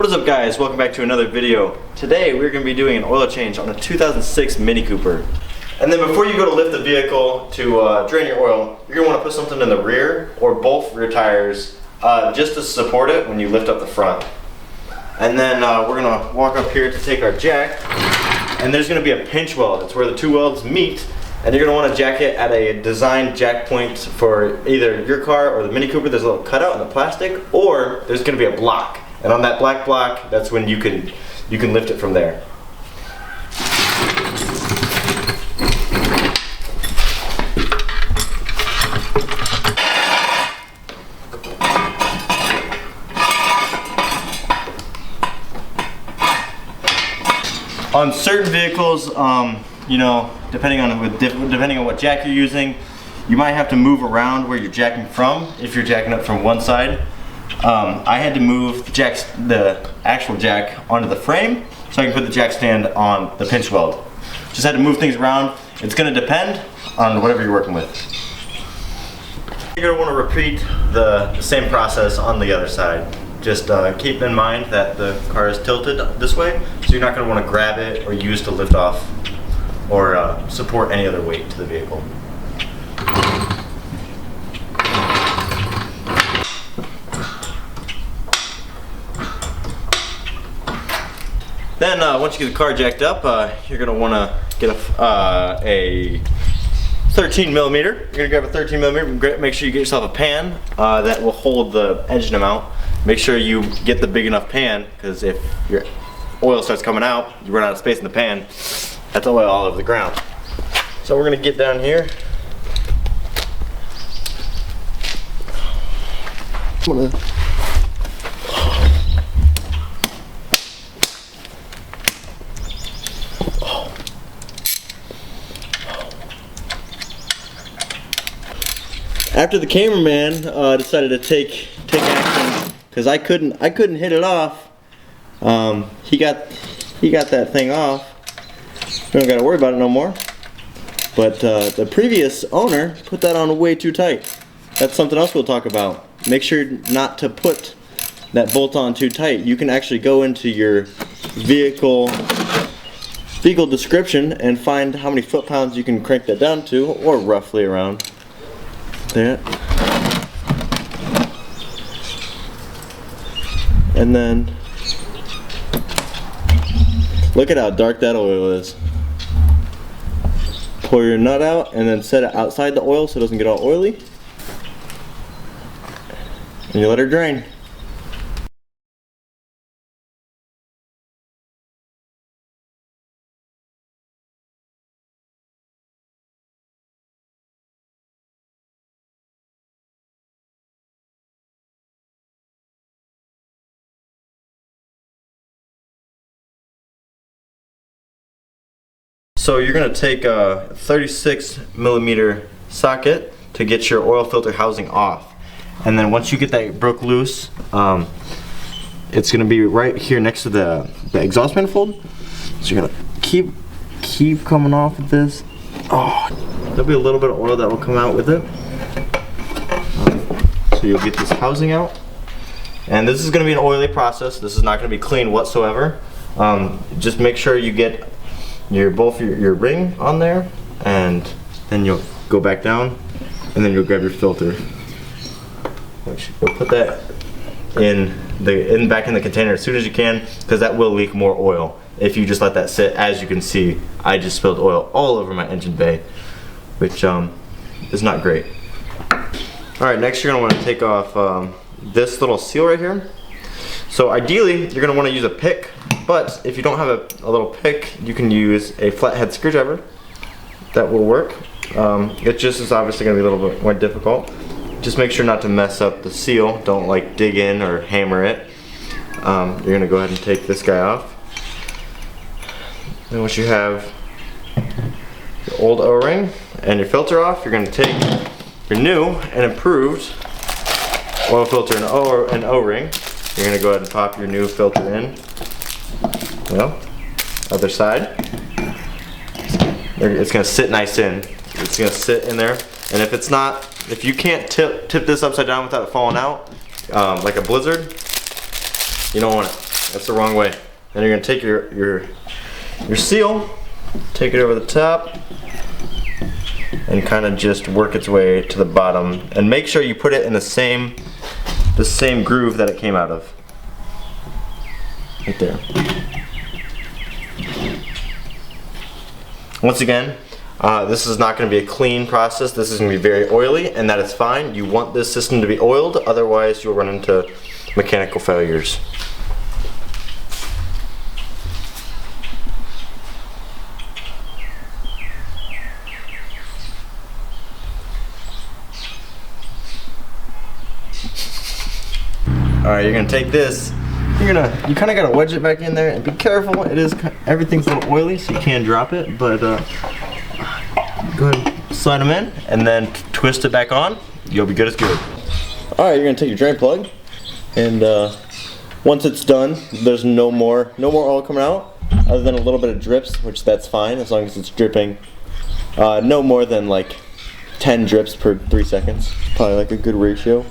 What is up, guys? Welcome back to another video. Today we're going to be doing an oil change on a 2006 Mini Cooper. And then before you go to lift the vehicle to drain your oil, you're going to want to put something in the rear or both rear tires just to support it when you lift up the front. And then we're going to walk up here to take our jack, and there's going to be a pinch weld. It's where the two welds meet, and you're going to want to jack it at a designed jack point for either your car or the Mini Cooper. There's a little cutout in the plastic, or there's going to be a block. And on that black block, that's when you can lift it from there. On certain vehicles, you know, depending on what jack you're using, you might have to move around where you're jacking from if you're jacking up from one side. I had to move the actual jack onto the frame so I can put the jack stand on the pinch weld. Just had to move things around. It's going to depend on whatever you're working with. You're going to want to repeat the same process on the other side. Just keep in mind that the car is tilted this way, so you're not going to want to grab it or use to lift off or support any other weight to the vehicle. Then once you get the car jacked up, you're going to want to get a 13 millimeter. You're going to grab a 13 millimeter. Make sure you get yourself a pan that will hold the engine amount. Make sure you get the big enough pan, because if your oil starts coming out, you run out of space in the pan. That's oil all over the ground. So we're going to get down here. I'm going to After the cameraman decided to take action, because I couldn't hit it off, he got that thing off. We don't got to worry about it no more. But the previous owner put that on way too tight. That's something else we'll talk about. Make sure not to put that bolt on too tight. You can actually go into your vehicle description and find how many foot-pounds you can crank that down to, or roughly around that. And then look at how dark that oil is. Pour your nut out and then set it outside the oil so it doesn't get all oily, and you let her drain. So you're going to take a 36 millimeter socket to get your oil filter housing off, and then once you get that broke loose, it's going to be right here next to the exhaust manifold. So you're going to keep coming off with this. Oh, there'll be a little bit of oil that will come out with it. So you'll get this housing out, and this is going to be an oily process. This is not going to be clean whatsoever. Just make sure you get your ring on there, and then you'll go back down, and then you'll grab your filter. You'll put that back in the container as soon as you can, because that will leak more oil if you just let that sit. As you can see, I just spilled oil all over my engine bay, which is not great. Alright, next you're going to want to take off this little seal right here. So ideally you're going to want to use a pick, but if you don't have a little pick, you can use a flathead screwdriver. That will work. It just is obviously going to be a little bit more difficult. Just make sure not to mess up the seal. Don't like dig in or hammer it. You're going to go ahead and take this guy off. And once you have your old O-ring and your filter off, you're going to take your new and improved oil filter and O-ring. You're going to go ahead and pop your new filter in. Well, other side. It's going to sit nice in. It's going to sit in there, and if you can't tip this upside down without it falling out, like a blizzard, you don't want it. that's the wrong way. Then you're gonna take your seal, take it over the top, and kind of just work its way to the bottom. And make sure you put it in the same groove that it came out of. Right there. Once again, this is not going to be a clean process. This is going to be very oily, and that is fine. You want this system to be oiled, otherwise you'll run into mechanical failures. Alright, you're going to take this, you kind of got to wedge it back in there, and be careful, everything's a little oily so you can't drop it, but go ahead, slide them in, and then twist it back on, you'll be good as good. Alright, you're going to take your drain plug, and once it's done, there's no more oil coming out, other than a little bit of drips, which that's fine, as long as it's dripping no more than like 10 drips per 3 seconds, probably like a good ratio.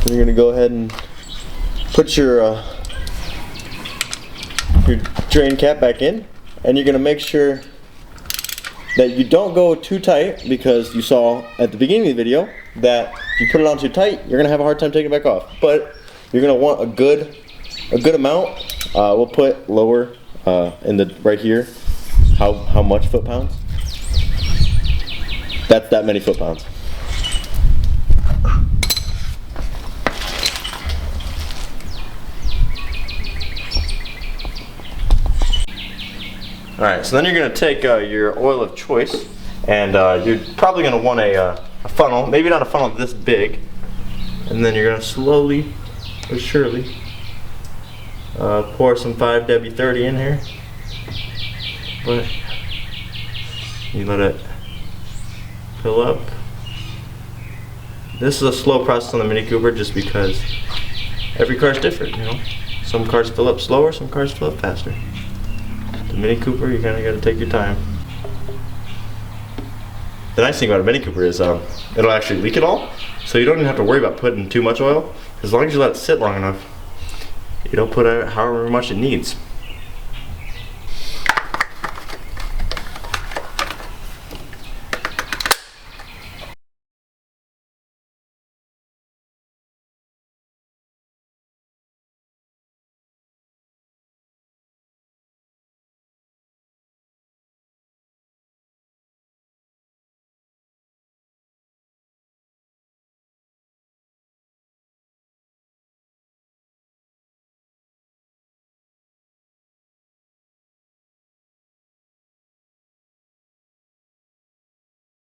Then you're going to go ahead and put your drain cap back in, and you're going to make sure that you don't go too tight, because you saw at the beginning of the video that if you put it on too tight, you're going to have a hard time taking it back off. But you're going to want a good amount. We'll put lower in the right here how much foot-pounds. That's that many foot-pounds. Alright, so then you're going to take your oil of choice, and you're probably going to want a funnel, maybe not a funnel this big, and then you're going to slowly but surely pour some 5W30 in here, but you let it fill up. This is a slow process on the Mini Cooper just because every car is different, you know. Some cars fill up slower, some cars fill up faster. The Mini Cooper, you kind of got to take your time. The nice thing about a Mini Cooper is it'll actually leak it all, so you don't even have to worry about putting too much oil. As long as you let it sit long enough, it'll put out however much it needs.